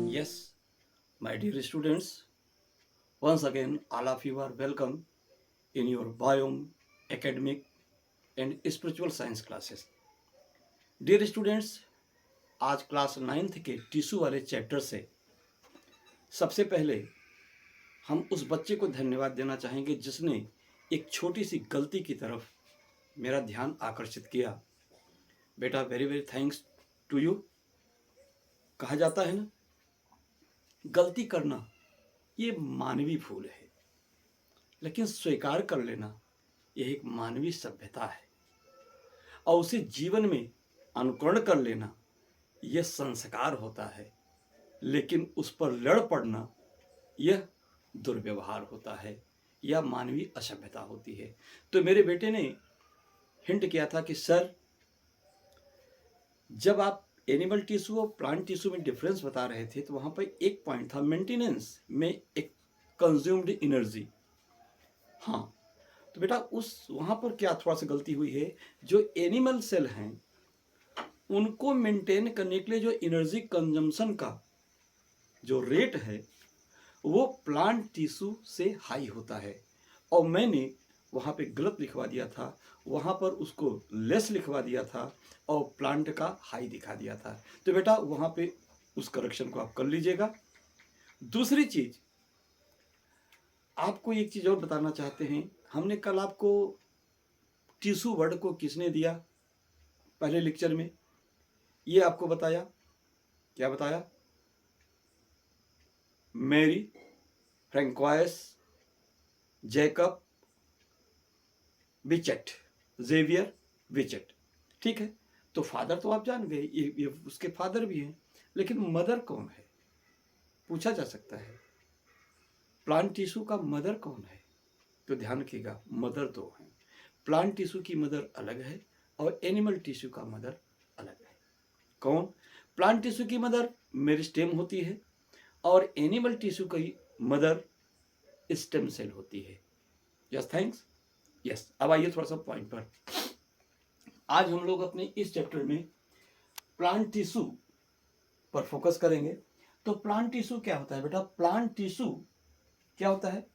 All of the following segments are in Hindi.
Yes, my dear students, once again, all of you are welcome in your biome, academic, and spiritual science classes. Dear students, आज क्लास 9th के टिश्यू वाले चैप्टर से सबसे पहले हम उस बच्चे को धन्यवाद देना चाहेंगे जिसने एक छोटी सी गलती की तरफ मेरा ध्यान आकर्षित किया। बेटा very very thanks to you. कहा जाता है ना, गलती करना ये मानवीय भूल है, लेकिन स्वीकार कर लेना यह एक मानवीय सभ्यता है और उसे जीवन में अनुकरण कर लेना यह संस्कार होता है, लेकिन उस पर लड़ पड़ना यह दुर्व्यवहार होता है, यह मानवीय असभ्यता होती है। तो मेरे बेटे ने हिंट किया था कि सर, जब आप एनिमल टिश्यू और प्लांट टिश्यू में डिफरेंस बता रहे थे तो वहाँ पर एक पॉइंट था मेंटेनेंस में एक कंज्यूम्ड एनर्जी। हाँ, तो बेटा उस वहाँ पर क्या थोड़ा सा गलती हुई है, जो एनिमल सेल हैं उनको मेंटेन करने के लिए जो एनर्जी कंजम्पशन का जो रेट है वो प्लांट टिश्यू से हाई होता है, और मैंने वहाँ पे गलत लिखवा दिया था, वहाँ पर उसको लेस लिखवा दिया था और प्लांट का हाई दिखा दिया था। तो बेटा वहाँ पे उस करेक्शन को आप कर लीजिएगा। दूसरी चीज़, आपको एक चीज़ और बताना चाहते हैं, हमने कल आपको टिश्यू वर्ड को किसने दिया पहले लेक्चर में, ये आपको बताया, क्या बताया? Marie, François, Jacob Bichat, Xavier Bichat. ठीक है, तो फादर तो आप जान गए, ये उसके फादर भी हैं, लेकिन मदर कौन है पूछा जा सकता है। प्लांट टिश्यू का मदर कौन है? तो ध्यान रखिएगा, मदर दो हैं। प्लांट टिश्यू की मदर अलग है और एनिमल टिश्यू का मदर अलग है। कौन? प्लांट टिश्यू की मदर मेरिस्टेम होती है और एनिमल टिश्यू की मदर स्टेम सेल होती है। Yes thanks. यस, अब आइए थोड़ा सा पॉइंट पर। आज हम लोग अपने इस चैप्टर में प्लांट टिश्यू पर फोकस करेंगे। तो प्लांट टिश्यू क्या होता है बेटा? प्लांट टिश्यू क्या होता है?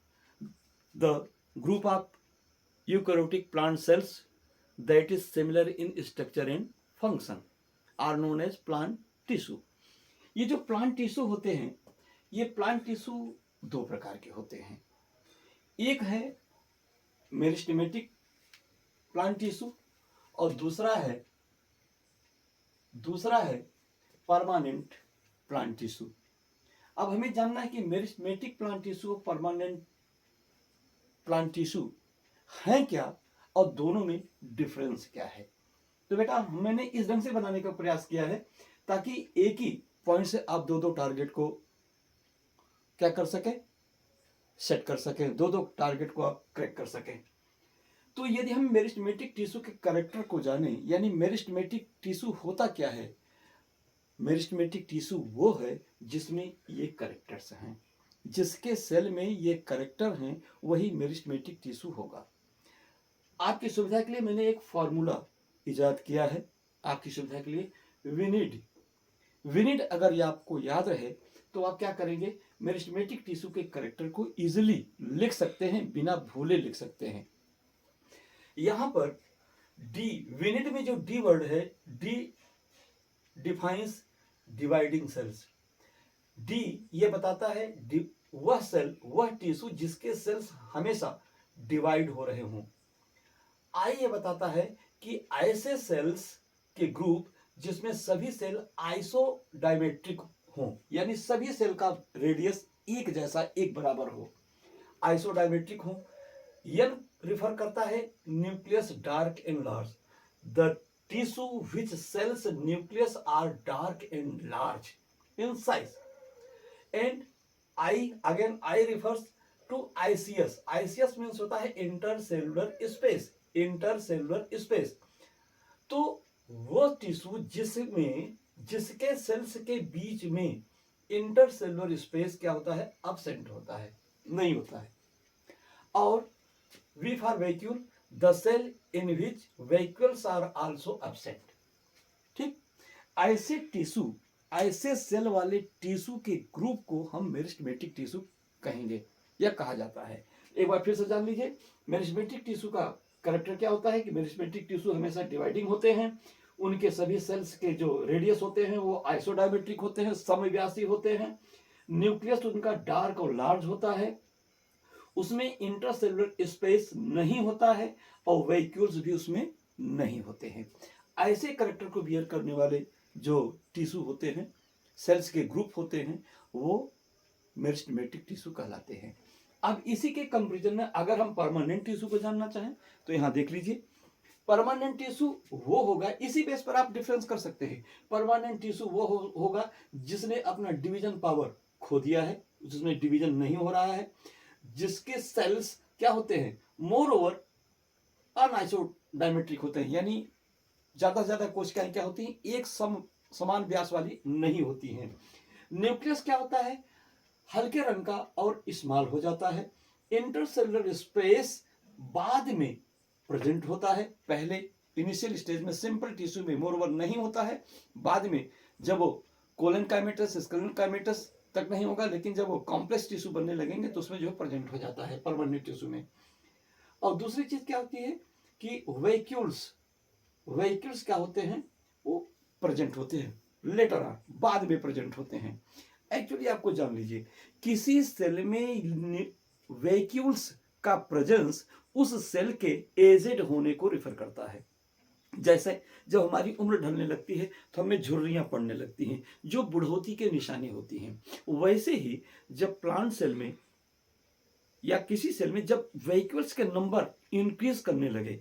The group of eukaryotic plant cells that is similar in structure and function are known as plant tissue. ये जो प्लांट टिश्यू होते हैं, ये प्लांट टिश्यू दो प्रकार के होते हैं। एक है मेरिस्टेमेटिक प्लांट टिश्यू और दूसरा है परमानेंट प्लांट टिश्यू। अब हमें जानना है कि मेरिस्टेमेटिक प्लांट टिश्यू और परमानेंट प्लांट टिश्यू है क्या और दोनों में डिफरेंस क्या है। तो बेटा मैंने इस ढंग से बनाने का प्रयास किया है ताकि एक ही पॉइंट से आप दो टारगेट को क्या कर सकें, सेट कर सकें, दो टारगेट को आप क्रैक कर सकें। तो यदि हम मेरिस्टेमेटिक टिश्यू के कैरेक्टर को जाने, यानी मेरिस्टेमेटिक टिश्यू होता क्या है? मेरिस्टेमेटिक टिश्यू वो है जिसमें ये कैरेक्टर्स हैं, जिसके सेल में ये कैरेक्टर हैं वही मेरिस्टेमेटिक टिश्यू होगा। आपकी सुविधा के लिए मैंने एक फॉर्मूला इजाद किया है, आपकी सुविधा के लिए। विनिड अगर ये आपको याद रहे तो आप क्या करेंगे, मेरिस्टेमेटिक टिश्यू के कैरेक्टर को इजीली लिख सकते हैं, बिना भूले लिख सकते हैं। यहां पर डी, विनिड में जो डी वर्ड है, D defines dividing cells. D ये बताता है वह सेल, वह टिश्यू जिसके सेल्स हमेशा डिवाइड हो रहे हों। आई ये बताता है कि ऐसे सेल्स के ग्रुप जिसमें सभी सेल आइसोडायमेट्रिक हों, यानी सभी सेल का रेडियस एक जैसा, एक बराबर हो, आइसोडायमेट्रिक हो। यह रिफर करता है nucleus dark and large, the tissue which cells nucleus are dark and large in size. And I refers to ICS. ICS means होता है इंटरसेलुलर स्पेस, इंटरसेलुलर स्पेस। तो वो टिश्यू जिसके सेल्स के बीच में इंटरसेलुलर स्पेस क्या होता है, अब्सेंट होता है, नहीं होता है। और V for vacuole, the cell in which vacuoles are also absent. ठीक, ऐसे सेल वाले टिश्यू के ग्रुप को हम मेरिस्टेमेटिक टिश्यू कहेंगे या कहा जाता है। एक बार फिर से जान लीजिए, मेरिस्टेमेटिक टिश्यू का कैरेक्टर क्या होता है कि मेरिस्टेमेटिक टिश्यू हमेशा डिवाइडिंग होते हैं, उनके सभी सेल्स के जो रेडियस होते हैं वो आइसोडायमेट्रिक होते हैं, समव्यासी होते हैं, न्यूक्लियस उनका डार्क और लार्ज होता है, उसमें इंटरसेलुलर स्पेस नहीं होता है और वैक्यूल्स भी उसमें नहीं होते हैं। ऐसे कैरेक्टर को बियर करने वाले जो टिश्यू होते हैं, सेल्स के ग्रुप होते हैं, वो मेरिस्टेमेटिक टिश्यू कहलाते हैं। अब इसी के कंपैरिजन में अगर हम परमानेंट टिश्यू को जानना चाहें तो यहां देख लीजिए, परमानेंट टिश्यू वो होगा, इसी बेस पर आप डिफरेंस कर सकते हैं। परमानेंट टिश्यू वो होगा जिसने अपना डिवीजन पावर खो दिया है, जिसमें डिवीजन नहीं हो रहा है, जिसके सेल्स क्या होते हैं, मोर ओवर अनआइसोडायमेट्रिक होते हैं, यानी ज्यादा से ज्यादा कोशिकाएं क्या होती हैं, एक समान व्यास वाली नहीं होती हैं। न्यूक्लियस क्या होता है, हल्के रंग का और स्मॉल हो जाता है। इंटरसेलुलर स्पेस बाद में प्रेजेंट होता है, पहले इनिशियल स्टेज में सिंपल टिश्यू में मोर ओवर नहीं होता है, बाद में जब वो कोलन काइमेटस स्क्लेरल काइमेटस तक नहीं होगा, लेकिन जब वो कॉम्प्लेक्स टिश्यू बनने लगेंगे तो उसमें जो है प्रेजेंट हो जाता है परमानेंट टिश्यू में। और दूसरी चीज क्या होती है कि वैक्यूल्स क्या होते हैं, वो प्रेजेंट होते हैं लेटर ऑन, बाद में प्रेजेंट होते हैं। एक्चुअली आपको जान लीजिए, किसी सेल में वैक्यूल्स का प्रेजेंस उस सेल के एजेड होने को रिफर करता है। जैसे जब हमारी उम्र ढलने लगती है तो हमें झुर्रियां पड़ने लगती हैं, जो बुढ़ोती के निशानी होती हैं। वैसे ही जब प्लांट सेल में या किसी सेल में जब वैक्यूल्स के नंबर इंक्रीज करने लगे,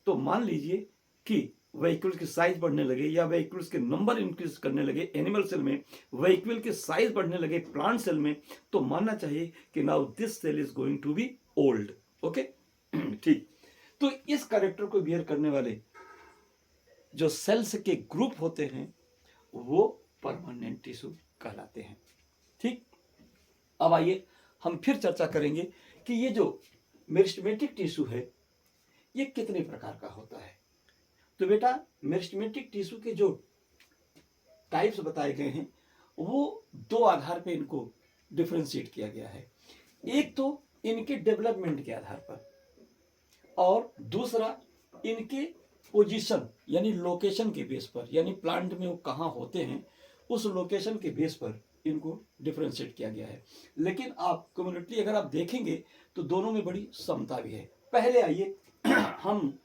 तो मान लीजिए कि वैक्यूल की साइज बढ़ने लगे या वैक्यूल्स के नंबर इंक्रीज करने लगे एनिमल सेल में, वैक्यूल की साइज बढ़ने लगे प्लांट सेल में, तो मानना चाहिए कि now this cell is going to be old. Okay, ठीक। तो इस कैरेक्टर को बियर करने वाले जो सेल्स के ग्रुप होते हैं वो परमानेंट टिश्यू कहलाते हैं। ठीक, अब आइए हम फिर चर्चा करेंगे कि ये जो मेरिस्टेमेटिक टिश्यू है ये कितने प्रकार का होता है। तो बेटा, मेरिस्टेमेटिक टिश्यू के जो टाइप्स बताए गए हैं वो दो आधार पे इनको डिफरेंशिएट किया गया है। एक तो इनके डेवलपमेंट के आधार पर, और दूसरा इनके पोजीशन यानी लोकेशन के बेस पर, यानी प्लांट में वो कहाँ होते हैं उस लोकेशन के बेस पर इनको डिफरेंशिएट किया गया है। लेकिन आप कम्युनिटी अगर आप देखेंगे तो दोनों में बड़ी समता भी है। पहले आइए हम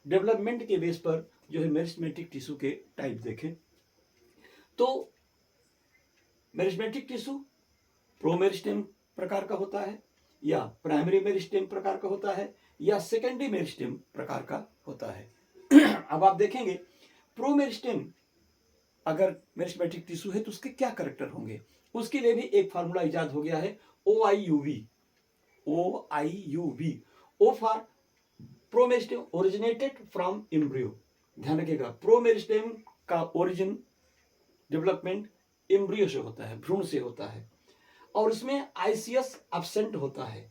डेवलपमेंट के बेस पर जो है मेरिस्टेमेटिक टिश्यू के टाइप देखें। तो मेरिस्टेमेटिक टिश्यू प्रोमेरिस्टेम प्रकार का होता है, या प्राइमरी मेरिस्टेम प्रकार का होता है, या सेकेंडरी मेरिस्टेम प्रकार का होता है। अब आप देखेंगे प्रोमेरिस्टेम अगर मेरिस्टेमेटिक टिश्यू है तो उसके क्या कैरेक्टर होंगे, उसके लिए भी एक फार्मूला इजाद हो गया है, OIUV। O for promeristem originated from embryo. ध्यान रखिएगा, प्रोमेरिस्टेम का ओरिजिन डेवलपमेंट एम्ब्रियो से होता है, भ्रूण से होता है, और उसमें आईसीएस एब्सेंट होता है।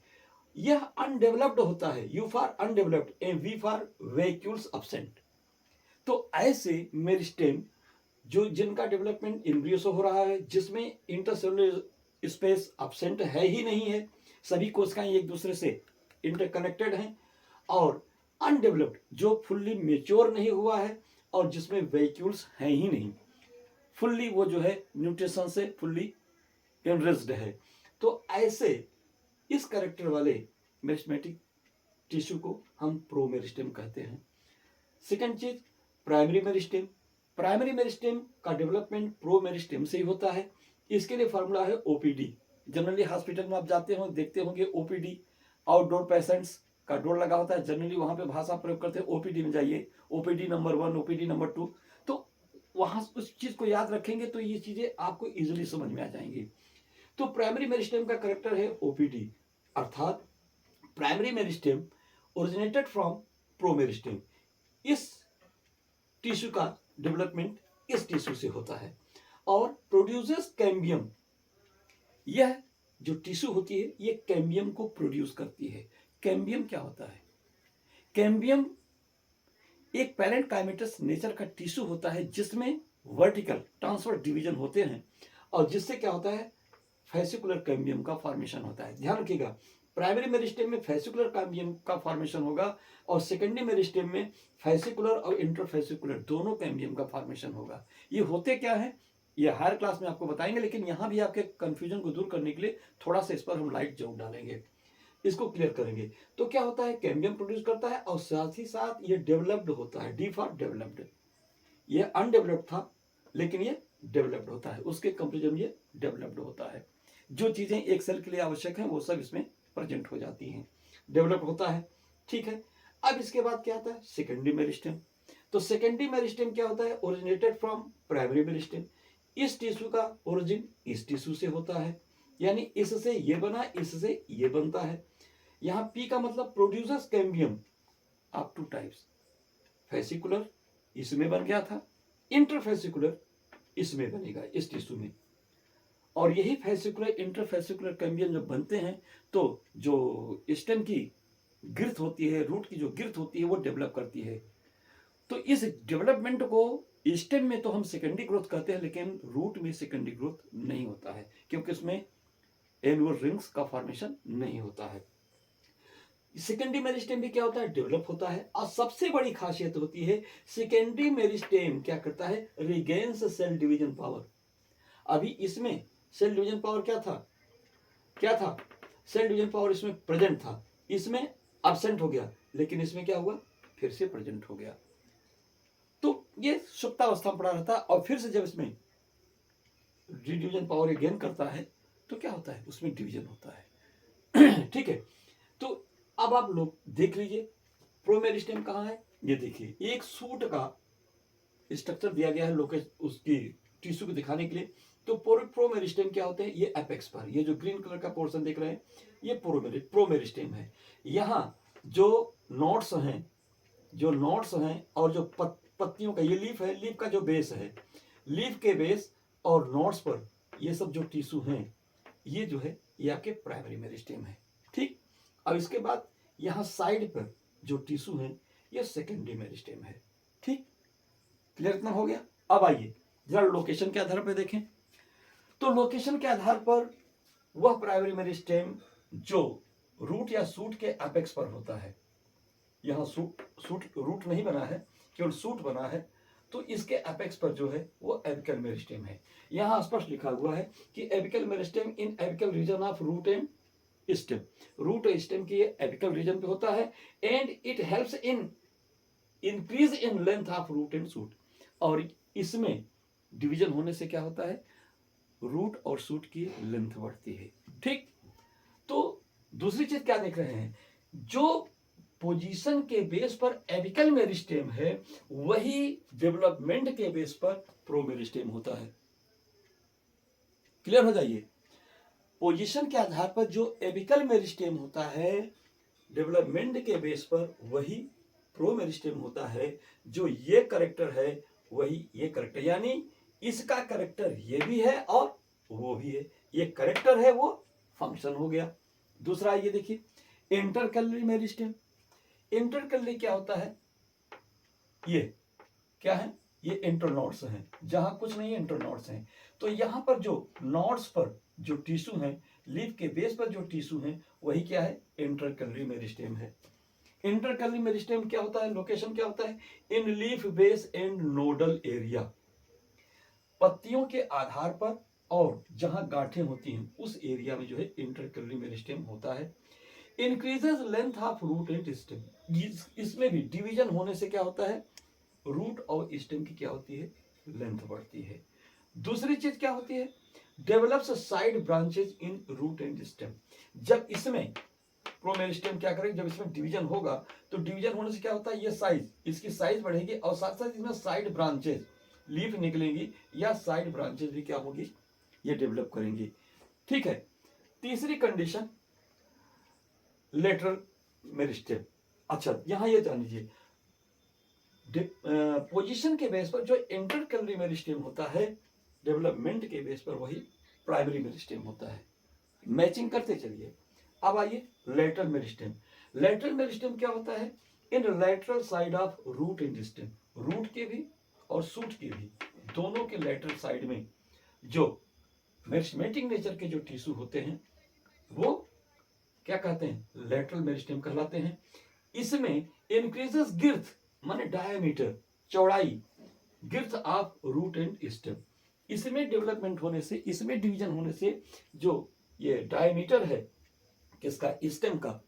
यह अनडेवलप्ड होता है, U for undeveloped and V for vacuoles absent. तो ऐसे मेरिस्टेम जो जिनका डेवलपमेंट एम्ब्रियो से हो रहा है, जिसमें इंटरसेलुलर स्पेस एब्सेंट है ही नहीं है, सभी कोशिकाएं एक दूसरे से इंटरकनेक्टेड हैं, और अनडेवलप्ड जो फुल्ली मेच्योर नहीं हुआ है और जिसमें वैक्यूल्स हैं ही नहीं, फुल्ली वो जो है न्यूट्रिशन से फुल्ली एनरिच्ड है। तो ऐसे इस कैरेक्टर वाले मेरिस्टेमेटिक टिश्यू को हम प्रोमेरिस्टेम कहते हैं। सेकंड चीज, प्राइमरी मेरिस्टेम। प्राइमरी मेरिस्टेम का डेवलपमेंट प्रोमेरिस्टेम से ही होता है। इसके लिए फार्मूला है OPD। जनरली हॉस्पिटल में आप जाते हो देखते होंगे OPD, आउटडोर पेशेंट्स का डोर लगा होता है, जनरली वहां पे भाषा प्रयोग करते हैं OPD में जाइए, OPD नंबर 1, OPD नंबर 2। तो वहां उस चीज को याद रखेंगे तो ये चीजें आपको इजिली समझ में आ जाएंगी। तो प्राइमरी मेरिस्टेम का कैरेक्टर है OPD, अर्थात प्राइमरी मेरिस्टेम ओरिजिनेटेड फ्रॉम प्रोमेरिस्टेम। इस टिश्यू का डेवलपमेंट इस टिश्यू से होता है और प्रोड्यूसेस कैम्बियम। यह जो टिश्यू होती है ये कैम्बियम को प्रोड्यूस करती है। कैम्बियम क्या होता है? कैम्बियम एक पैरेंट काइमेटस नेचर का टिश्यू होता है जिसमें वर्टिकल ट्रांसवर्स डिवीजन होते हैं, और जिससे क्या होता है, फेसिकुलर कैम्बियम का फॉर्मेशन होता है। ध्यान रखिएगा, प्राइमरी मेरिस्टेम में फेसिकुलर कैम्बियम का फॉर्मेशन होगा, और सेकेंडरी मेरिस्टेम में फेसिकुलर और इंटरफेसिकुलर दोनों कैम्बियम का फॉर्मेशन होगा। ये होते क्या है, ये हायर क्लास में आपको बताएंगे, लेकिन यहाँ भी आपके कंफ्यूजन को दूर करने के लिए थोड़ा सा इस पर हम लाइट जरूर डालेंगे, इसको क्लियर करेंगे। तो क्या होता है, कैम्बियम प्रोड्यूस करता है, और साथ ही साथ ये डेवलप्ड होता है, डी फॉर डेवलप्ड। ये अनडेवलप्ड था, लेकिन ये डेवलप्ड होता है, उसके कंपेरिजन में ये डेवलप्ड होता है। जो चीजें एक सेल के लिए आवश्यक हैं वो सब इसमें प्रेजेंट हो जाती हैं, डेवलप होता है। ठीक है, अब इसके बाद क्या आता है, सेकेंडरी मेरिस्टेम। तो सेकेंडरी मेरिस्टेम क्या होता है, ओरिजिनेटेड फ्रॉम प्राइमरी मेरिस्टेम। इस टिश्यू का ओरिजिन इस टिश्यू से होता है, यानी इससे ये बना, इससे ये बनता है। यहाँ पी का मतलब producers cambium up two types. Fascicular इसमें बन गया था, इंटरफेसिकुलर इसमें बनेगा, इस टिश्यू में। और यही फेसिकुलर इंटरफेसिकुलर कैम्बियम जब बनते हैं तो जो स्टेम की गिरथ होती है, रूट की जो गिरथ होती है वो डेवलप करती है। तो इस डेवलपमेंट को स्टेम में तो हम सेकेंडरी ग्रोथ कहते हैं, लेकिन रूट में सेकेंडरी ग्रोथ नहीं होता है, क्योंकि उसमें एनुअल रिंग्स का फॉर्मेशन नहीं होता है। सेकेंडरी मेरिस्टेम भी क्या होता है, डेवलप होता है। और सबसे बड़ी खासियत होती है, सेकेंडरी मेरिस्टेम क्या करता है, रिगेन्स सेल डिवीजन पावर। अभी इसमें सेल डिवीजन पावर क्या था, सेल डिवीजन पावर इसमें प्रेजेंट था, इसमें एब्सेंट हो गया, लेकिन इसमें क्या हुआ, फिर से प्रेजेंट हो गया। तो ये सुप्तावस्था में पड़ा रहता है, और फिर से जब इसमें डिवीजन पावर गेन करता है तो क्या होता है, उसमें डिवीजन होता है। ठीक है, तो अब आप लोग देख लीजिए प्रोमेरिस्टेम कहाँ है। ये देखिए, एक सूट का स्ट्रक्चर दिया गया है लोकेश उसकी टिश्यू को दिखाने के लिए। तो प्रोमेरिस्टेम क्या होते हैं, ये एपेक्स पर, ये जो ग्रीन कलर का पोर्शन देख रहे हैं ये प्रोमेरिस्टेम है। यहाँ जो नोट्स हैं और जो पत्तियों का ये लीफ है, लीफ का जो बेस है, लीफ के बेस और नोट्स पर ये सब जो टिश्यू हैं, ये जो है ये आपके प्राइमरी मेरिस्टेम है। ठीक, अब इसके बाद यहाँ साइड पर जो टिश्यू है ये सेकेंडरी मेरिस्टेम है। ठीक, क्लियर इतना हो गया। अब आइए जरा लोकेशन के आधार पर देखें। तो लोकेशन के आधार पर वह प्राइमरी मेरिस्टेम जो रूट या सूट के एपेक्स पर होता है, यहाँ सूट रूट नहीं बना है, केवल सूट बना है, तो इसके एपेक्स पर जो है वो एपिकल मेरिस्टेम है। यहाँ स्पष्ट लिखा हुआ है कि apical meristem in apical region of root and stem. Root और स्टेम की एपिकल रीजन पे होता है, and it helps in increase in length of root and shoot. और इसमें डिवीजन होने से क्या होता है, रूट और सूट की लेंथ बढ़ती है। ठीक, तो दूसरी चीज क्या देख रहे हैं, जो पोजीशन के बेस पर एपिकल मेरिस्टेम है वही डेवलपमेंट के बेस पर प्रोमेरिस्टेम होता है। क्लियर हो जाइए, पोजीशन के आधार पर जो एपिकल मेरिस्टेम होता है डेवलपमेंट के बेस पर वही प्रोमेरिस्टेम होता है। जो ये करेक्टर है वही ये करेक्टर, यानी इसका करेक्टर ये भी है और वो भी है। ये करेक्टर है, वो फंक्शन हो गया। दूसरा ये देखिए इंटरकैलरी मेरिस्टेम। इंटरकैलरी क्या होता है, ये क्या है, ये इंटरनोड्स हैं, जहां कुछ नहीं है इंटरनोड्स हैं। तो यहां पर जो नोड्स पर जो टिश्यू है, लीफ के बेस पर जो टिश्यू है वही क्या है, इंटरकैलरी मेरिस्टेम है। इंटरकैलरी मेरिस्टेम क्या होता है, लोकेशन क्या होता है, इन leaf base and nodal area. पत्तियों के आधार पर और जहां गांठें होती हैं उस एरिया में जो है इंटरकैलरी मेरिस्टेम होता है। Increases length of root and stem. इसमें भी डिवीजन होने से क्या होता है, रूट और स्टेम की क्या होती है, लेंथ बढ़ती है। दूसरी चीज क्या होती है, develops side branches in root and stem. जब इसमें प्रोमेरिस्टेम क्या करेगा, जब इसमें डिवीजन होगा तो डिवीजन होने से क्या होता है, ये साइज, इसकी साइज बढ़ेगी और साथ साथ इसमें साइड ब्रांचेज लीफ निकलेंगी या साइड ब्रांचेज भी क्या होगी, ये डेवलप करेंगी। ठीक है, तीसरी कंडीशन लेटरल मेरिस्टेम। अच्छा, यहां ये जान लीजिए पोजीशन के बेस पर जो इंटरकैलरी मेरिस्टेम होता है डेवलपमेंट के बेस पर वही प्राइमरी मेरिस्टेम होता है। मैचिंग करते चलिए। अब आइए लेटरल मेरिस्टेम। लेटरल मेरिस्टेम क्या होता है, in lateral side of root and stem. Root के भी और सूट के भी दोनों के लेटरल साइड में जो मेरिस्टेमेटिक नेचर के जो टिश्यू होते हैं वो क्या कहते हैं, लेटरल मेरिस्टेम कहलाते हैं। इसमें इंक्रीजेस गिर्थ माने डायमीटर, चौड़ाई, गिर्थ ऑफ रूट एंड स्टेम। इसमें डेवलपमेंट होने से, इसमें डिवीजन होने से जो ये डायमीटर है किसका, स्टेम का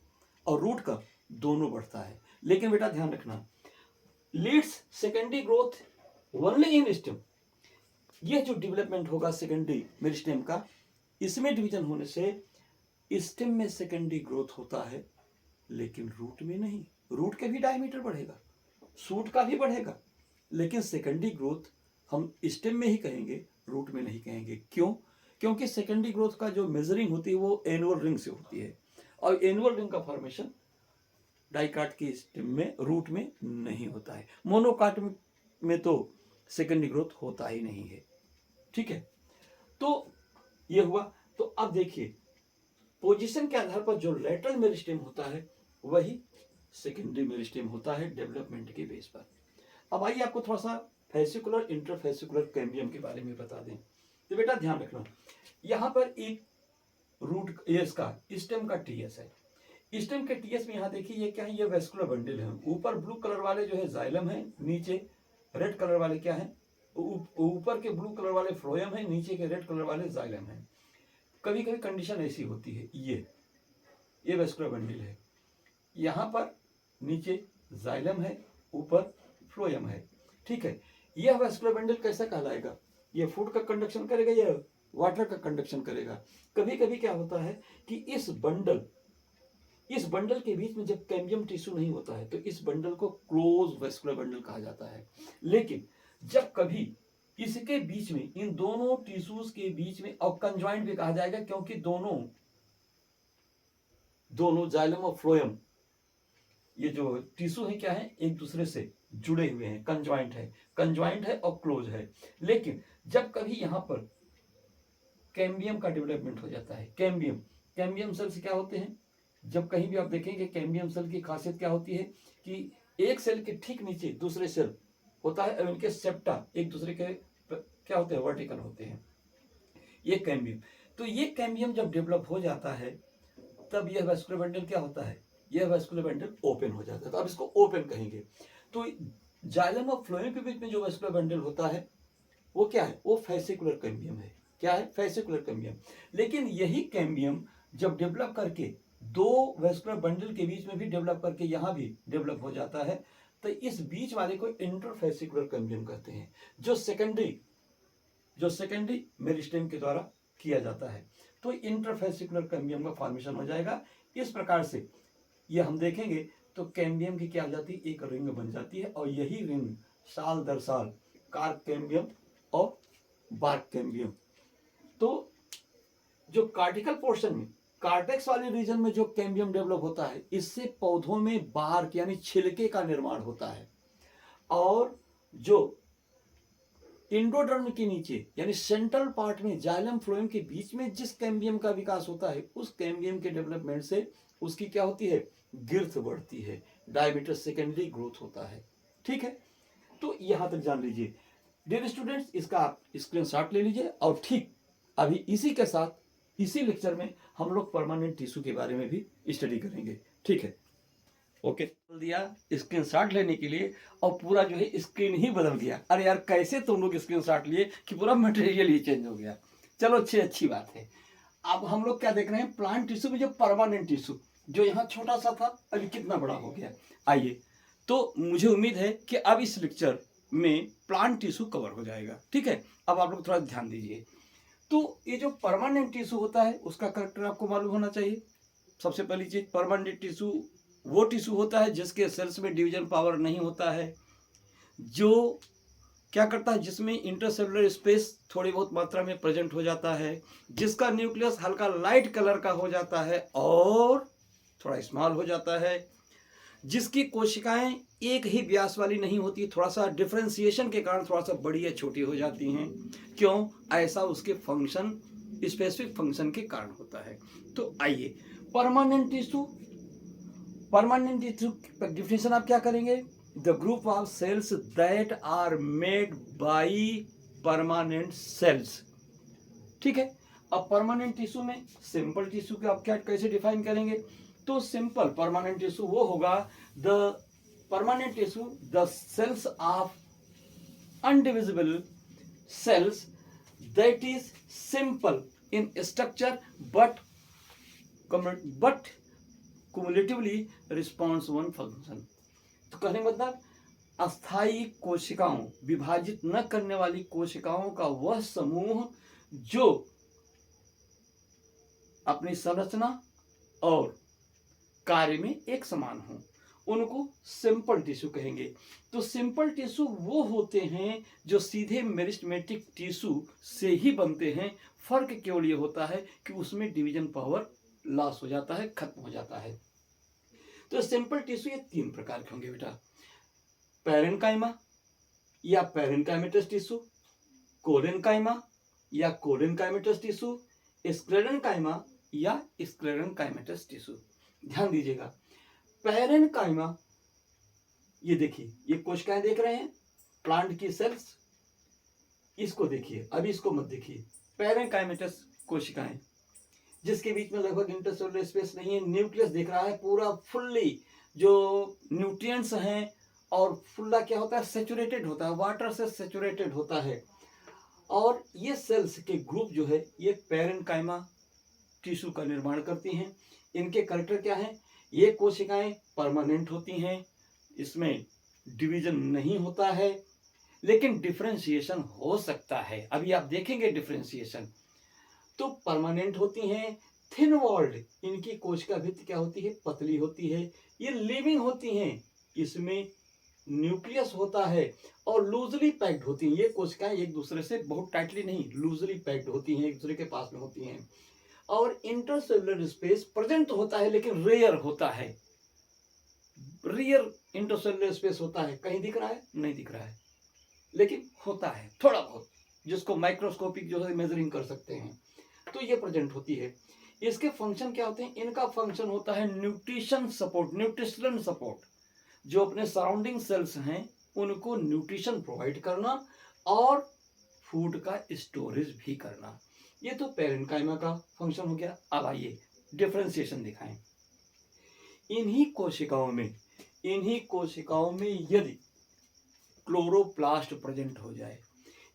और रूट का, दोनों बढ़ता है। लेकिन बेटा ध्यान रखना, leads secondary growth only in stem. यह जो डेवलपमेंट होगा सेकेंडरी मेरिस्टेम का, इसमें डिवीजन होने से स्टेम में सेकेंडरी ग्रोथ होता है लेकिन रूट में नहीं। रूट का भी डायमीटर बढ़ेगा, शूट का भी बढ़ेगा, लेकिन सेकेंडरी ग्रोथ हम स्टेम में ही कहेंगे, रूट में नहीं कहेंगे। क्यों? क्योंकि सेकेंडरी ग्रोथ का जो मेजरिंग होती है वो एनुअल रिंग से होती है और एनुअल रिंग का फॉर्मेशन डाइकाट की स्टेम में, रूट में नहीं होता है। मोनोकाट में तो सेकेंडरी ग्रोथ होता ही नहीं है। ठीक है, तो ये हुआ। तो अब देखिए, पोजीशन के आधार पर जो लेटरल मेरिस्टेम होता है वही सेकेंडरी मेरिस्टेम होता है डेवलपमेंट के बेस पर। अब आइए आपको थोड़ा सा फेसिकुलर इंटरफेसिकुलर कैम्बियम के बारे में बता दें। तो बेटा ध्यान रखना, यहाँ पर एक रूट इसका स्टेम का टीएस है। स्टेम के टीएस में यहाँ देखिए ये क्या है, ये वेस्कुलर बंडल है। ऊपर ब्लू कलर वाले जो है जाइलम है, नीचे रेड कलर वाले क्या है, ऊपर के ब्लू कलर वाले फ्लोएम है, नीचे के रेड कलर वाले जाइलम है। कभी कभी कंडीशन ऐसी होती है, ये वेस्कुलर बंडल है, यहाँ पर नीचे जाइलम है, ऊपर फ्लोएम है। ठीक है, यह वेस्कुलर बंडल कैसा कहलाएगा, ये फूड का कंडक्शन करेगा या वाटर का कंडक्शन करेगा। कभी कभी क्या होता है कि इस बंडल के बीच में जब कैम्बियम टिश्यू नहीं होता है तो इस बंडल को क्लोज वेस्कुलर बंडल कहा जाता है। लेकिन जब कभी इसके बीच में, इन दोनों टिश्यूज के बीच में, और कंजॉइंट भी कहा जाएगा क्योंकि दोनों जाइलम और फ्लोएम ये जो टिश्यू है क्या है, एक दूसरे से जुड़े हुए हैं, कंजॉइंट है और क्लोज है। लेकिन जब कभी यहां पर कैम्बियम का डेवलपमेंट हो जाता है, कैम्बियम सेल्स क्या होते हैं, जब कहीं भी आप देखेंगे कैम्बियम सेल की खासियत क्या होती है कि एक सेल के ठीक नीचे दूसरे सेल होता है और इनके सेप्टा एक दूसरे के क्या होते हैं, वर्टिकल होते हैं, ये कैम्बियम। तो ये कैम्बियम जब डेवलप हो जाता है तब यह वेस्कुलर बंडल क्या होता है, यह वेस्कुलर बंडल ओपन हो जाता है। तो अब इसको ओपन कहेंगे। तो जाइलम और फ्लोएम के बीच में जो वेस्कुलर बंडल होता है वो क्या है, वो फेसिकुलर कैम्बियम है। क्या है, फेसिकुलर कैम्बियम। लेकिन यही कैम्बियम जब डेवलप करके दो वेस्कुलर बंडल के बीच में भी डेवलप करके यहां भी डेवलप हो जाता है तो इस बीच वाले को इंटरफेसिकुलर कैम्बियम कहते हैं, जो सेकेंडरी मेरिस्टेम के द्वारा किया जाता है। तो इंटरफेसिकुलर कैम्बियम का फॉर्मेशन हो जाएगा। इस प्रकार से ये हम देखेंगे तो कैम्बियम की क्या हो जाती है, एक रिंग बन जाती है और यही रिंग साल दर साल कार्क कैम्बियम और बार्क कैम्बियम। तो जो कार्टिकल पोर्शन में, कार्टेक्स वाले रीजन में जो कैम्बियम डेवलप होता है, इससे पौधों में बार्क यानी छिलके का निर्माण होता है। और जो इंडोडर्म के नीचे यानी सेंट्रल पार्ट में जाइलम फ्लोएम के बीच में जिस कैम्बियम का विकास होता है, उस कैम्बियम के डेवलपमेंट से उसकी क्या होती है, गिर्थ बढ़ती है, डायमीटर सेकेंडरी ग्रोथ होता है। ठीक है, तो यहां तक जान लीजिए डियर स्टूडेंट्स, इसका आप स्क्रीनशॉट ले लीजिए। और ठीक अभी इसी के साथ इसी लेक्चर में हम लोग परमानेंट टिश्यू के बारे में भी स्टडी करेंगे। ठीक है, ओके। दिया स्क्रीनशॉट लेने के लिए और पूरा जो है स्क्रीन ही बदल गया। अरे यार कैसे तुम लोग स्क्रीनशॉट लिए कि पूरा मटेरियल ही चेंज हो गया। चलो अच्छी बात है। अब हम लोग क्या देख रहे हैं, प्लांट टिश्यू में जो परमानेंट टिश्यू जो यहाँ छोटा सा था अभी कितना बड़ा हो गया। आइए, तो मुझे उम्मीद है कि अब इस लेक्चर में प्लांट टिश्यू कवर हो जाएगा। ठीक है, अब आप लोग थोड़ा ध्यान दीजिए। तो ये जो परमानेंट टिश्यू होता है उसका कैरेक्टर आपको मालूम होना चाहिए। सबसे पहली चीज, परमानेंट टिश्यू वो टिश्यू होता है जिसके सेल्स में डिवीजन पावर नहीं होता है, जो क्या करता है, जिसमें इंटरसेलुलर स्पेस थोड़ी बहुत मात्रा में प्रेजेंट हो जाता है, जिसका न्यूक्लियस हल्का लाइट कलर का हो जाता है और थोड़ा स्मॉल हो जाता है, जिसकी कोशिकाएं एक ही व्यास वाली नहीं होती, थोड़ा सा डिफरेंशिएशन के कारण थोड़ा सा बड़ी या छोटी हो जाती हैं। क्यों? ऐसा उसके फंक्शन, स्पेसिफिक फंक्शन के कारण होता है। तो आइए, परमानेंट टिश्यू डिफिनेशन आप क्या करेंगे, the group of cells that are made by permanent cells. ठीक है, अब परमानेंट टिश्यू में सिंपल टिश्यू को आप क्या कैसे डिफाइन करेंगे? तो सिंपल परमानेंट टिश्यू वो होगा the permanent tissue the cells of undivisible cells that is simple in structure but cumulatively responds one function। तो कहने का मतलब अस्थायी कोशिकाओं, विभाजित न करने वाली कोशिकाओं का वह समूह जो अपनी संरचना और कार्य में एक समान हो, उनको सिंपल टिश्यू कहेंगे। तो सिंपल टिश्यू वो होते हैं जो सीधे मेरिस्टेमेटिक टिश्यू से ही बनते हैं। फर्क केवल ये होता है कि उसमें डिवीजन पावर लॉस हो जाता है, खत्म हो जाता है। तो सिंपल टिश्यू ये 3 प्रकार के होंगे बेटा, पैरेन्काइमा या पैरेन्काइमेटस टिश्यू, कोरेन्काइमा या कोरेन्काइमेटस टिश्यू, स्क्लेरेन्काइमा या स्क्लेरेन्काइमेटस टिश्यू। ध्यान दीजिएगा, पैरेन्काइमा, ये देखिए, ये कोशिकाएं देख रहे हैं, प्लांट की सेल्स, इसको देखिए, अभी इसको मत देखिए। पैरेन्काइमेटस कोशिकाएं जिसके बीच में लगभग इंटरसेलुलर स्पेस नहीं है, न्यूक्लियस दिख रहा है पूरा फुल्ली, जो न्यूट्रिएंट्स हैं और फुल्ला क्या होता है, सेचुरेटेड होता है, वाटर से सेचुरेटेड होता है। और ये सेल्स के ग्रुप जो है ये पैरेन्काइमा टिश्यू का निर्माण करती हैं। इनके कैरेक्टर क्या है? ये कोशिकाएं परमानेंट होती हैं, इसमें डिवीजन नहीं होता है, लेकिन डिफरेंशिएशन हो सकता है। अभी आप देखेंगे डिफरेंशिएशन। तो परमानेंट होती हैं, थिन वॉल्ड, इनकी कोशिका भित्ति क्या होती है, पतली होती है। ये लिविंग होती हैं, इसमें न्यूक्लियस होता है और लूजली पैक्ड होती हैं। ये कोशिकाएं एक दूसरे से बहुत टाइटली नहीं, लूजली पैक्ड होती हैं, एक दूसरे के पास में होती हैं। और इंटरसेलुलर स्पेस प्रेजेंट होता है लेकिन रेयर होता है, रेयर इंटरसेलुलर स्पेस होता है। कहीं दिख रहा है? नहीं दिख रहा है, लेकिन होता है थोड़ा बहुत, जिसको माइक्रोस्कोपिक जो है मेजरिंग कर सकते हैं। तो ये प्रेजेंट होती है। इसके फंक्शन क्या होते हैं? इनका फंक्शन होता है न्यूट्रिशन सपोर्ट, न्यूट्रिशनल सपोर्ट, जो अपने सराउंडिंग सेल्स हैं उनको न्यूट्रिशन प्रोवाइड करना और फूड का स्टोरेज भी करना। ये तो पैरेन्काइमा का फंक्शन हो गया। अब आइए डिफरेंशिएशन दिखाएं। इन्हीं कोशिकाओं में यदि क्लोरोप्लास्ट प्रेजेंट हो जाए,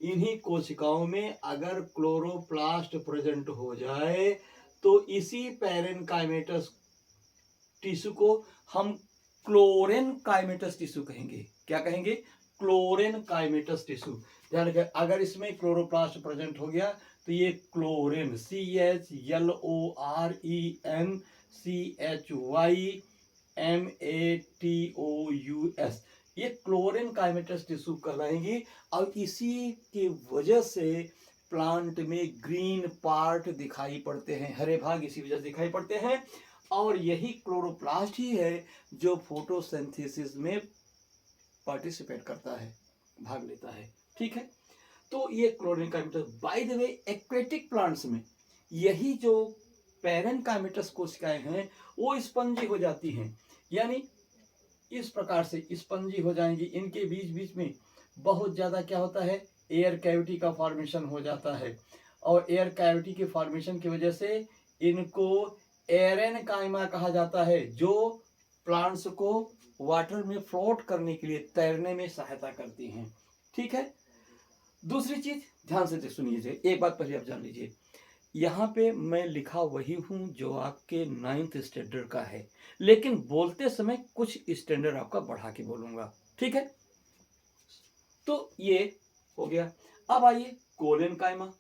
इन्हीं कोशिकाओं में अगर क्लोरोप्लास्ट प्रेजेंट हो जाए, तो इसी पैरेन्काइमेटस टिश्यू को हम क्लोरेन्काइमेटस टिश्यू कहेंगे। क्या कहेंगे? क्लोरेन्काइमेटस टिश्यू। ध्यान रखें, अगर इसमें क्लोरोप्लास्ट प्रेजेंट हो गया तो ये क्लोरेन, CHLORENCHYMATOUS, ये क्लोरेन्काइमेटस टिश्यू कहलाएंगी। और इसी की वजह से प्लांट में ग्रीन पार्ट दिखाई पड़ते हैं, हरे भाग इसी वजह से दिखाई पड़ते हैं। और यही क्लोरोप्लास्ट ही है जो फोटोसिंथेसिस में पार्टिसिपेट करता है, भाग लेता है। ठीक है, तो ये chlorenchymatous. By the way, aquatic plants में यही जो पैरेन्काइमेटस कोशिकाएं हैं वो स्पंजी हो जाती हैं, यानी इस प्रकार से स्पंजी हो जाएंगी। इनके बीच बीच में बहुत ज़्यादा क्या होता है, एयर कैविटी का फॉर्मेशन हो जाता है। और एयर कैविटी के फॉर्मेशन की वजह से इनको एरेन्काइमा कहा जाता है, जो प्लांट्स को वाटर में फ्लोट करने के लिए, तैरने में सहायता करती हैं। ठीक है, दूसरी चीज ध्यान से सुनिए, एक बात पहले आप जान लीजिए, यहाँ पे मैं लिखा वही हूँ जो आपके 9th स्टैंडर्ड का है, लेकिन बोलते समय कुछ स्टैंडर्ड आपका बढ़ा के बोलूंगा। ठीक है, तो ये हो गया। अब आइए कोलेनकाइमा।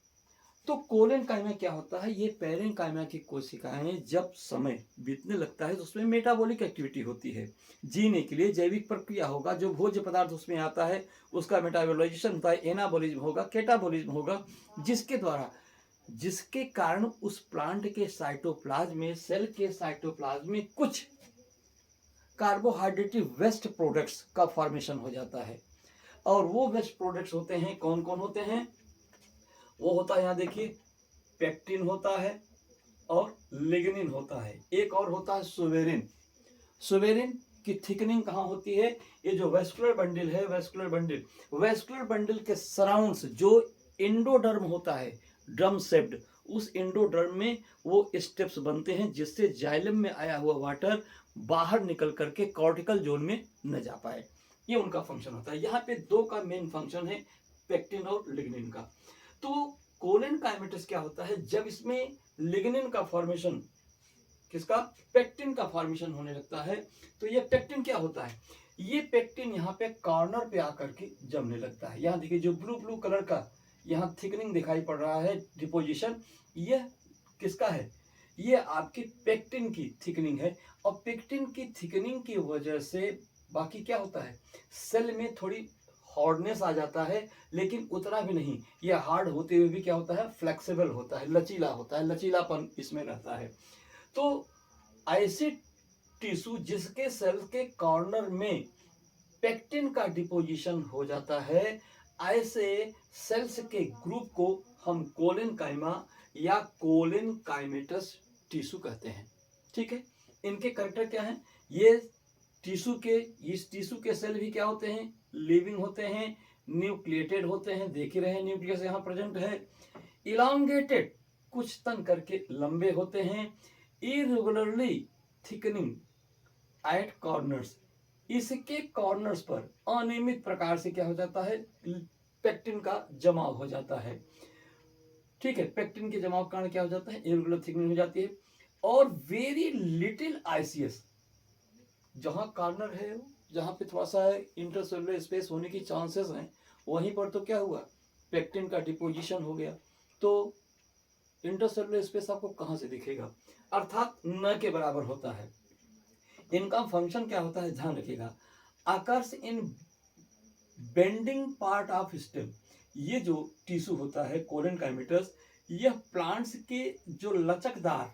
तो कोलेनकाइमा क्या होता है? ये पैरेन्काइमा की कोशिकाएं जब समय बीतने लगता है तो उसमें मेटाबॉलिक एक्टिविटी होती है, जीने के लिए जैविक प्रक्रिया होगा, जो भोज्य पदार्थ उसमें आता है उसका मेटाबॉलाइजेशन होता है, एनाबॉलिज्म होगा, कैटाबॉलिज्म होगा, जिसके कारण उस प्लांट के साइटोप्लाज्म में, सेल के साइटोप्लाज्म में कुछ कार्बोहाइड्रेटिव वेस्ट प्रोडक्ट्स का फॉर्मेशन हो जाता है। और वो वेस्ट प्रोडक्ट्स होते हैं, कौन कौन होते हैं? वो होता है, यहाँ देखिए, पेक्टिन होता है और लिग्निन होता है, एक और होता है सुवेरिन। सुवेरिन की थिकनिंग कहाँ होती है? ये जो वेस्कुलर बंडल है, वेस्कुलर बंडल के सराउंड्स, जो एंडोडर्म होता है, ड्रम शेप्ड, उस एंडोडर्म में वो स्टेप्स बनते हैं जिससे जाइलम में आया हुआ वाटर बाहर निकल करके कॉर्टिकल जोन में न जा पाए। ये उनका फंक्शन होता है। यहाँ पे दो का मेन फंक्शन है, पेक्टिन और लिग्निन का। तो कोलिन काइमेटस क्या होता है, जब इसमें लिग्निन का फॉर्मेशन, किसका, पेक्टिन का फॉर्मेशन होने लगता है, तो ये पेक्टिन क्या होता है, ये पेक्टिन यहाँ पे कॉर्नर पे आकर के जमने लगता है। यहाँ देखिए जो ब्लू ब्लू कलर का यहाँ थिकनिंग दिखाई पड़ रहा है, डिपोजिशन, यह किसका है, ये आपकी पेक्टिन की थिकनिंग है। और पेक्टिन की थिकनिंग की वजह से बाकी क्या होता है, सेल में थोड़ी हार्डनेस आ जाता है, लेकिन उतना भी नहीं, यह हार्ड होते हुए भी क्या होता है, फ्लेक्सिबल होता है, लचीला होता है, लचीलापन इसमें रहता है। तो ऐसे टिश्यू जिसके सेल के कॉर्नर में पेक्टिन का डिपोजिशन हो जाता है, ऐसे सेल्स के ग्रुप को हम कोलिन काइमा या कोलिन काइमेटस टिश्यू कहते हैं। ठीक है, इनके कैरेक्टर क्या हैं, ये टिश्यू के, इस टिश्यू के सेल भी क्या होते हैं, लिविंग होते हैं, न्यूक्लिएटेड होते हैं, देख ही रहे हैं न्यूक्लियस यहाँ प्रेजेंट है, इलांगेटेड, कुछ तन करके लंबे होते हैं, इरेगुलरली थिकनिंग एट कॉर्नर्स, इसके कॉर्नर्स पर अनियमित प्रकार से क्या हो जाता है, पेक्टिन का जमाव हो जाता है। ठीक है, पेक्टिन के जमाव के कारण क्या हो जाता है, इरेगुलर थिकनिंग हो जाती है। और वेरी लिटिल आईसीएस, जहां कॉर्नर है, जहां पे थोड़ा सा इंटरसेलुलर स्पेस होने की चांसेस हैं, वहीं पर तो क्या हुआ, पेक्टिन का डिपोजिशन हो गया, तो इंटरसेलुलर स्पेस आपको कहां से दिखेगा, अर्थात न के बराबर होता है। इनका फंक्शन क्या होता है, ध्यान रखिएगा, occurs in bending part of stem, ये जो टिश्यू होता है कोलिन काइमेटस, यह प्लांट्स के जो लचकदार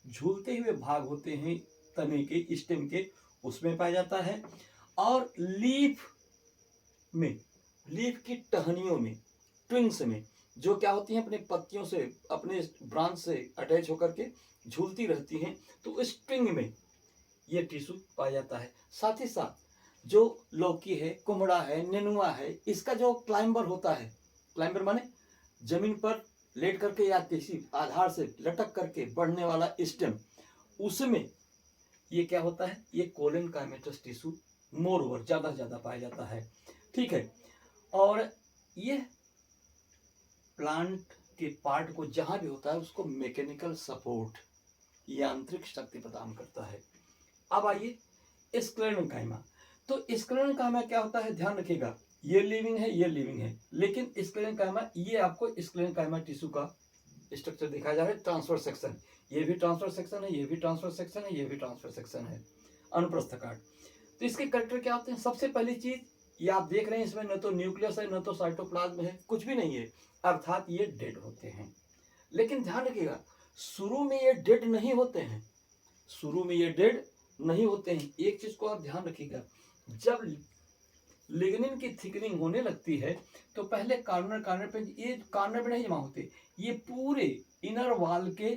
झूलते हुए भाग होते हैं तने के, स्टेम के, उसमें पाया जाता है। और लीफ में, लीफ की टहनियों में, ट्विंग्स में, जो क्या होती हैं, अपने पत्तियों से, अपने ब्रांच से अटैच होकर के झूलती रहती हैं, तो उस स्ट्रिंग में ये टिश्यू पाया जाता है। साथ ही साथ जो लौकी है, कुमड़ा है, नेनुआ है, इसका जो क्लाइंबर होता है, क्लाइंबर माने जमीन पर लेट करके या किसी आधार से लटक करके बढ़ने वाला स्टेम, उसमें ये क्या होता है, ये कोलिन काइमेटस टिश्यू मोर ओवर ज्यादा से ज्यादा पाया जाता है। ठीक है, और ये प्लांट के पार्ट को जहां भी होता है उसको मैकेनिकल सपोर्ट, यांत्रिक शक्ति प्रदान करता है। अब आइए स्क्लेरेन्काइमा, तो स्क्लेरेन्काइमा क्या होता है, ध्यान रखिएगा, ये लिविंग है, ये लिविंग है, लेकिन स्क्लेरेन्काइमा, ये आपको स्क्लेरेन्काइमा टिश्यू का स्ट्रक्चर दिखाया जा रहा है, ट्रांसफर सेक्शन, ये भी ट्रांसफर सेक्शन है, ये भी ट्रांसफर सेक्शन है, ये भी ट्रांसफर सेक्शन है, अनुप्रस्थ काट। तो इसके कैरेक्टर क्या होते हैं, सबसे पहली चीज ये आप देख रहे हैं, इसमें न तो न्यूक्लियस है, न तो साइटोप्लाज्म है, कुछ भी नहीं है, अर्थात ये डेड होते हैं। लेकिन ध्यान रखिएगा, शुरू में ये डेड नहीं होते हैं, शुरू में ये डेड नहीं होते हैं। एक चीज को आप ध्यान रखिएगा, जब लिग्निन की थिकनिंग होने लगती है तो पहले कॉर्नर पे, ये कॉर्नर पे नहीं जमा होते, ये पूरे इनर वॉल के,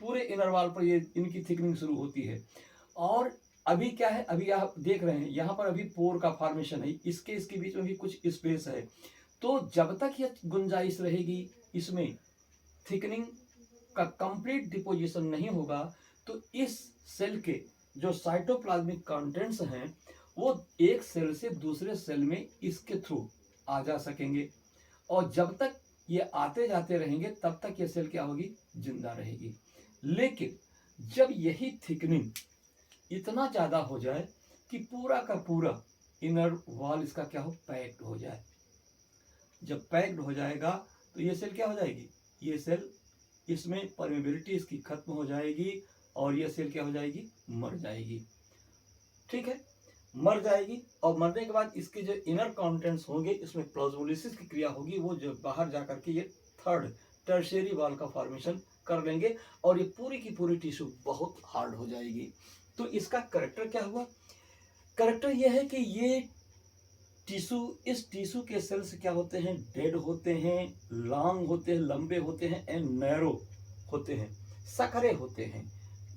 पूरे इनर वॉल पर ये इनकी थिकनिंग शुरू होती है। और अभी क्या है, अभी आप देख रहे हैं यहाँ पर अभी पोर का फॉर्मेशन है, इसके बीच में भी कुछ स्पेस है। तो जब तक यह गुंजाइश रहेगी, इसमें थिकनिंग का कंप्लीट डिपोजिशन नहीं होगा, तो इस सेल के जो साइटोप्लाज्मिक कंटेंट्स हैं वो एक सेल से दूसरे सेल में इसके थ्रू आ जा सकेंगे। और जब तक ये आते जाते रहेंगे तब तक ये सेल क्या होगी, जिंदा रहेगी। लेकिन जब यही थिकनिंग इतना ज्यादा हो जाए कि पूरा का पूरा इनर वॉल इसका क्या हो, पैक्ड हो जाए, जब पैक्ड हो जाएगा तो ये सेल क्या हो जाएगी, ये सेल, इसमें परमेबिलिटी इसकी खत्म हो जाएगी और ये सेल क्या हो जाएगी, मर जाएगी। ठीक है, मर जाएगी, और मरने के बाद इसके जो इनर कंटेंट्स होंगे, इसमें प्लाज्मोलिसिस की क्रिया होगी, वो जो बाहर जाकर के ये थर्ड टर्शियरी वॉल का फॉर्मेशन कर लेंगे और ये पूरी की पूरी टिश्यू बहुत हार्ड हो जाएगी। तो इसका कैरेक्टर क्या हुआ, कैरेक्टर यह है कि ये टिश्यू, इस टिश्यू के सेल्स क्या होते हैं, डेड होते हैं, लॉन्ग होते हैं, लंबे होते हैं, एंड नैरो होते हैं, सकरे होते हैं,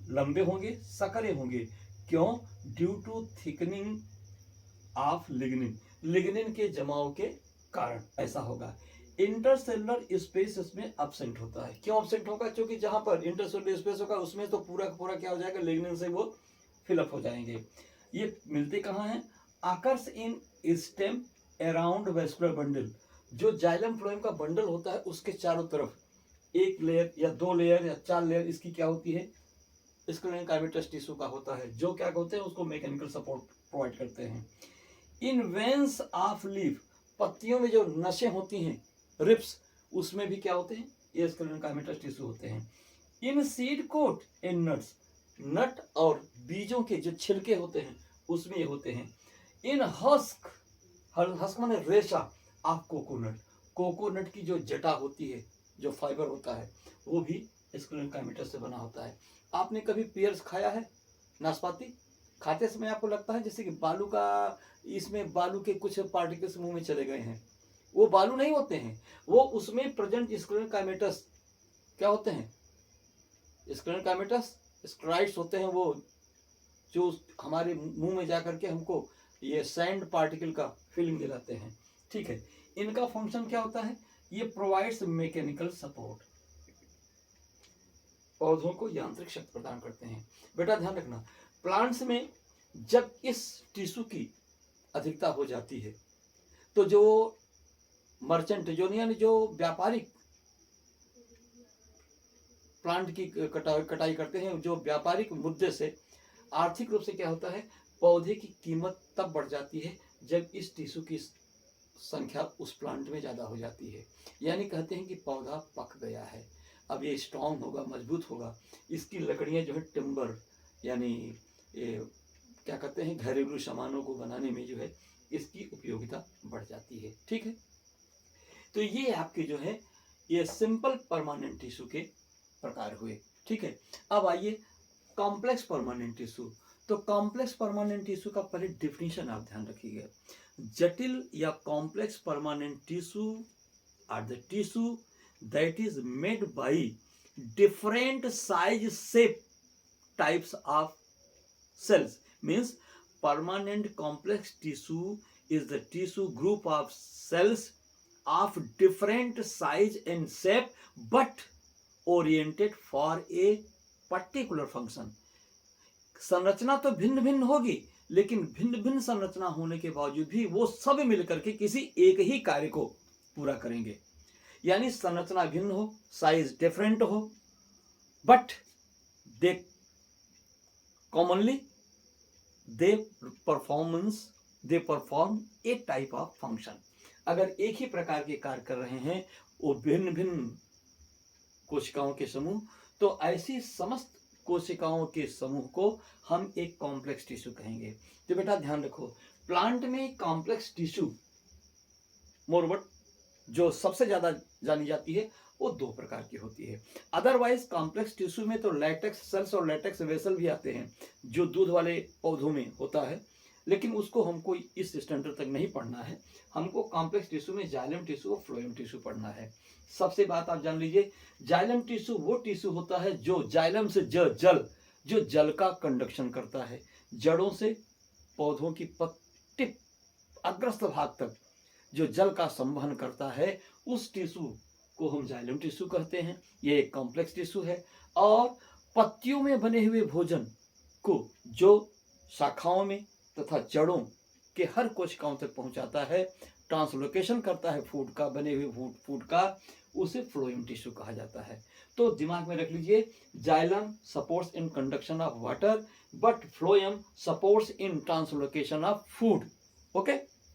लंबे होंगे, सकरे होंगे। क्यों, due to thickening of lignin, lignin के जमाव के कारण ऐसा होगा। इंटरसेलुलर स्पेस इसमें एब्सेंट होता है। क्यों एब्सेंट होगा? क्योंकि जहां पर इंटरसेलुलर स्पेस होगा उसमें तो पूरा का पूरा क्या हो जाएगा, लिग्निन से वो फिलअप हो जाएंगे। ये मिलते कहाँ हैं? आकर्स इन स्टेम अराउंड वेस्कुलर बंडल। जो जाइलम फ्लोएम का बंडल होता है उसके चारों तरफ एक लेयर या दो लेयर या चार लेयर इसकी क्या होती है, स्क्लेरल काइमेटस टिश्यू का होता है, जो क्या होते हैं उसको मैकेनिकल सपोर्ट प्रोवाइड करते हैं। इन वेन्स ऑफ लीफ, पत्तियों में जो नसें होती हैं, रिप्स, उसमें भी क्या होते हैं, ये स्क्लेरल काइमेटस टिश्यू होते हैं। इन सीड कोट इन नट्स, नट और बीजों के जो छिलके होते हैं उसमें ये होते हैं। इन हस्क, हस्क माने रेशा ऑफ कोकोनट, कोकोनट की जो जटा होती है, जो फाइबर होता है, वो भी स्क्लेरल काइमेटस से बना होता है। आपने कभी पियर्स खाया है? नाशपाती खाते समय आपको लगता है जैसे कि बालू का, इसमें बालू के कुछ पार्टिकल्स मुंह में चले गए हैं। वो बालू नहीं होते हैं, वो उसमें प्रेजेंट स्क्लेरल काइमेटस क्या होते हैं, स्क्लेरल काइमेटस स्क्राइड्स होते हैं, वो जो हमारे मुंह में जाकर के हमको ये सैंड पार्टिकल का फीलिंग दिलाते हैं। ठीक है, इनका फंक्शन क्या होता है? ये प्रोवाइड्स मैकेनिकल सपोर्ट, पौधों को यांत्रिक शक्ति प्रदान करते हैं। बेटा ध्यान रखना, प्लांट्स में जब इस टिश्यू की अधिकता हो जाती है तो जो मर्चेंट, जो यानी जो व्यापारिक प्लांट की कटाई करते हैं, जो व्यापारिक मुद्दे से आर्थिक रूप से क्या होता है, पौधे की कीमत तब बढ़ जाती है जब इस टिश्यू की संख्या उस प्लांट में ज़्यादा हो जाती है। यानी कहते हैं कि पौधा पक गया है, अब ये स्ट्रॉन्ग होगा, मजबूत होगा, इसकी लकड़ियाँ जो है टिम्बर यानी ये क्या कहते हैं, घरेलू सामानों को बनाने में जो है इसकी उपयोगिता बढ़ जाती है। ठीक है, तो ये आपके जो है ये सिंपल परमानेंट टिश्यू के प्रकार हुए। ठीक है, अब आइए कॉम्प्लेक्स परमानेंट टिश्यू। तो कॉम्प्लेक्स परमानेंट टिश्यू का पहले डिफिनीशन आप ध्यान रखिएगा। जटिल या complex permanent tissue are the tissue that is made by different size shape types of cells, means permanent complex tissue is the tissue group of cells of different size and shape but oriented for a particular function। संरचना तो भिन्न भिन्न होगी, लेकिन भिन्न भिन्न संरचना होने के बावजूद भी वो सब मिलकर के किसी एक ही कार्य को पूरा करेंगे। यानी संरचना भिन्न हो, साइज डिफरेंट हो, but they commonly they perform a type of function. अगर एक ही प्रकार के कार्य कर रहे हैं वो भिन्न भिन्न कोशिकाओं के समूह, तो ऐसी समस्त कोशिकाओं के समूह को हम एक कॉम्प्लेक्स टिश्यू कहेंगे। तो बेटा ध्यान रखो, प्लांट में कॉम्प्लेक्स टिश्यू मोरबट जो सबसे ज्यादा जानी जाती है वो दो प्रकार की होती है। अदरवाइज कॉम्प्लेक्स टिश्यू में तो लैटेक्स सेल्स और लैटेक्स वेसल भी आते हैं जो दूध वाले पौधों में होता है, लेकिन उसको हमको इस स्टैंडर्ड तक नहीं पढ़ना है। हमको कॉम्प्लेक्स टिश्यू में जाइलम टिश्यू और फ्लोएम टिश्यू पढ़ना है। सबसे बात आप जान लीजिए, जाइलम टिश्यू वो टिश्यू होता है जो जाइलम से जल, जो जल का कंडक्शन करता है, जड़ों से पौधों की पत्ती अग्रस्त भाग तक जो जल का संवहन करता है, उस टिश्यू को हम जाइलम टिश्यू कहते हैं। ये एक कॉम्प्लेक्स टिश्यू है। और पत्तियों में बने हुए भोजन को जो शाखाओं में तथा जड़ों के हर कोशिकाओं तक पहुंचाता है, ट्रांसलोकेशन करता है फूड का, बने हुए फूड का, उसे फ्लोएम टिश्यू कहा जाता है। तो दिमाग में रख लीजिए, xylem supports in conduction of water but phloem supports in translocation of food. Okay,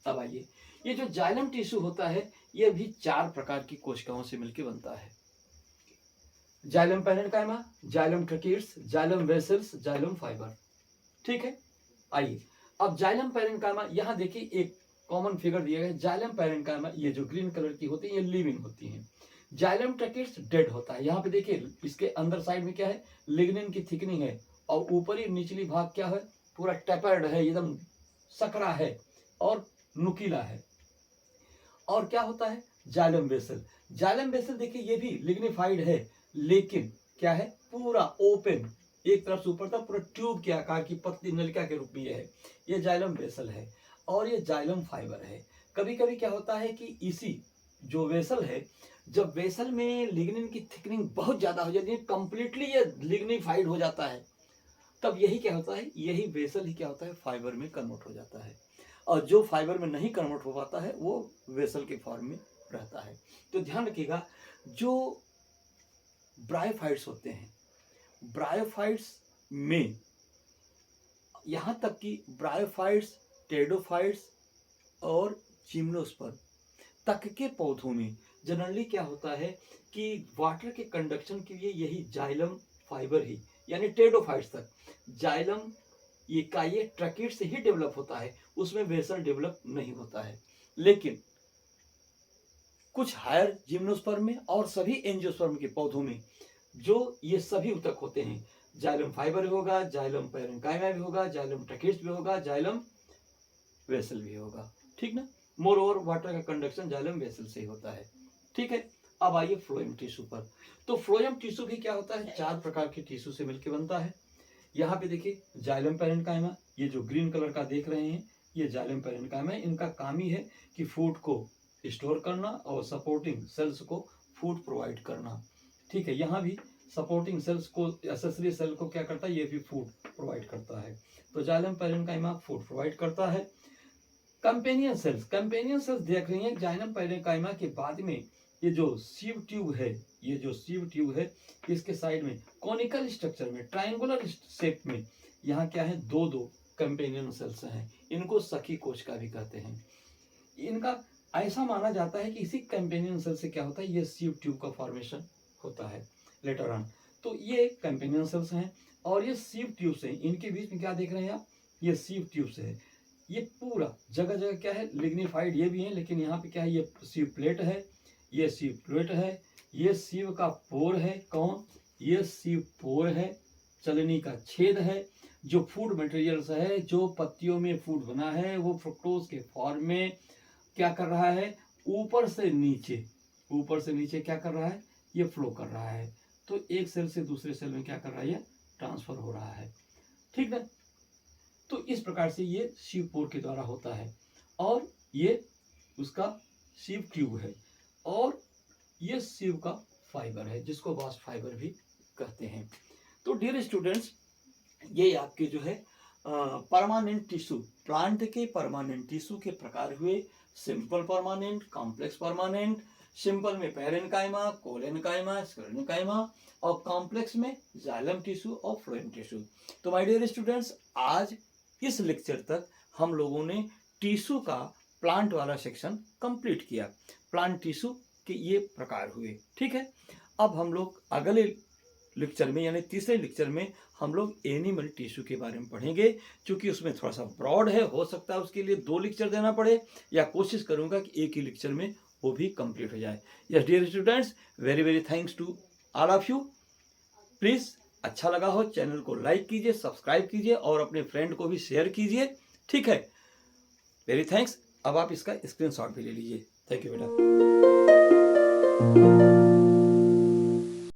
अब आइए, ये जो जाइलम टिश्यू होता है ये भी चार प्रकार की कोशिकाओं से मिलकर बनता है। Xylem parenchyma, xylem tracheids, xylem vessels, xylem fibre. ठीक है, आइए अब जाइलम पैरेन्काइमा, यहाँ देखिए एक कॉमन फिगर दिया गया है। जाइलम पैरेन्काइमा ये जो ग्रीन कलर की होती है ये लिविंग होती है। जाइलम ट्रकीट्स डेड होता है। यहाँ पे देखिए इसके अंदर साइड में क्या है, लिग्निन की थिकनिंग है और ऊपरी निचली भाग क्या है, पूरा टेपर्ड है, एकदम सकरा है और नुकीला है। और क्या होता है, जाइलम वेसल। जाइलम वेसल देखिए ये भी लिग्निफाइड है, लेकिन क्या है, पूरा ओपन, एक तरफ से ऊपर तक पूरा ट्यूब के आकार की पतली नलिका के रूप में है। ये जाइलम वेसल है। और ये जाइलम फाइबर है। कभी कभी क्या होता है कि इसी जो वेसल है, जब वेसल में लिग्निन की थिकनिंग बहुत ज्यादा हो जाती है, कंप्लीटली ये लिग्निफाइड हो जाता है, तब यही क्या होता है, यही वेसल ही क्या होता है, फाइबर में कन्वर्ट हो जाता है। और जो फाइबर में नहीं कन्वर्ट हो पाता है वो वेसल के फॉर्म में रहता है। तो ध्यान रखिएगा, जो ब्रायोफाइट्स होते हैं, ब्रायोफाइट्स में यहाँ तक कि ब्रायोफाइट्स, टेडोफाइट्स और जिम्नोस्पर्म तक के पौधों में जनरली क्या होता है कि वाटर के कंडक्शन के लिए यही जाइलम फाइबर ही, यानी टेडोफाइट्स तक जाइलम ये ट्रैकिड से ही डेवलप होता है, उसमें वेसल डेवलप नहीं होता है। लेकिन कुछ हायर जिम्नोस्पर्म में और सभी एंजियोस्पर्म के पौधों में जो ये सभी उतक होते हैं, जाइलम फाइबर भी होगा, जाइलम पैरेन्काइमा भी होगा, जाइलम ट्रैकिड्स भी होगा, जाइलम वेसल भी होगा, ठीक ना। मोर ओवर वाटर का कंडक्शन जाइलम वेसल से ही होता है, ठीक है। अब आइए फ्लोएम टिश्यू पर। तो फ्लोएम टिश्यू भी क्या होता है, 4 प्रकार के टिश्यू से मिलकर बनता है। यहाँ पे देखिए जाइलम पैरेन्काइमा, ये जो ग्रीन कलर का देख रहे हैं ये जाइलम पैरेन्काइमा है। इनका काम ही है कि फूड को स्टोर करना और सपोर्टिंग सेल्स को फूड प्रोवाइड करना, ठीक है। यहाँ भी सपोर्टिंग सेल्स को, एक्सेसरी सेल को क्या करता है, ये भी फूड प्रोवाइड करता है। तो जाइलम पैरेन्काइमा फूड प्रोवाइड करता है। कंपेनियन सेल्स देख रही हैं जाइलम पैरेन्काइमा के बाद में ये जो सीव ट्यूब है, ये जो सीव ट्यूब है इसके साइड में कॉनिकल स्ट्रक्चर में ट्रायंगुलर शेप में यहाँ क्या है, दो कंपेनियन सेल्स हैं। इनको सखी कोशिका भी कहते हैं। इनका ऐसा माना जाता है कि इसी कंपेनियन सेल से क्या होता है, ये सीव ट्यूब का फॉर्मेशन होता है लेटर ऑन। तो ये कंपेनियन सेल्स हैं और ये सीव ट्यूब से, इनके बीच में क्या देख रहे हैं आप, ये सीव ट्यूब से है। ये पूरा जगह जगह क्या है, लिग्निफाइड ये भी है, लेकिन यहाँ पे क्या है, ये सीव प्लेट है, ये सीव प्लेट है, ये सीव का पोर है, कौन, ये सीव पोर है, चलनी का छेद है। जो फूड मटेरियल्स है, जो पत्तियों में फूड बना है, वो फ्रुक्टोज के फॉर्म में क्या कर रहा है, ऊपर से नीचे क्या कर रहा है, ये फ्लो कर रहा है। तो एक सेल से दूसरे सेल में क्या कर रहा है, ये ट्रांसफर हो रहा है, ठीक है। तो इस प्रकार से ये सीव पोर के द्वारा होता है। और ये उसका सीव ट्यूब है और ये सीव का फाइबर है, जिसको बास्ट फाइबर भी कहते हैं। तो डियर स्टूडेंट्स, ये आपके जो है परमानेंट टिश्यू, प्लांट के परमानेंट टिश्यू के प्रकार हुए। Simple permanent, complex permanent. Simple में पैरेन्काइमा, कोलेन्काइमा, स्क्लेरेन्काइमा और कॉम्प्लेक्स में जाइलम टिश्यू और फ्लोएम टिश्यू। तो माय डियर स्टूडेंट्स, आज इस लेक्चर तक हम लोगों ने टिश्यू का प्लांट वाला सेक्शन कंप्लीट किया। प्लांट टिश्यू के ये प्रकार हुए, ठीक है। अब हम लोग अगले लेक्चर में यानी तीसरे लेक्चर में हम लोग एनिमल टिश्यू के बारे में पढ़ेंगे। क्योंकि उसमें थोड़ा सा ब्रॉड है, हो सकता है उसके लिए 2 लेक्चर देना पड़े, या कोशिश करूंगा कि एक ही लेक्चर में वो भी कंप्लीट हो जाए। Yes dear students, very very thanks to all of you. Please अच्छा लगा हो चैनल को लाइक कीजिए, सब्सक्राइब कीजिए और अपने फ्रेंड को भी शेयर कीजिए, ठीक है। Very thanks. अब आप इसका स्क्रीनशॉट भी ले लीजिए। थैंक यू बेटा।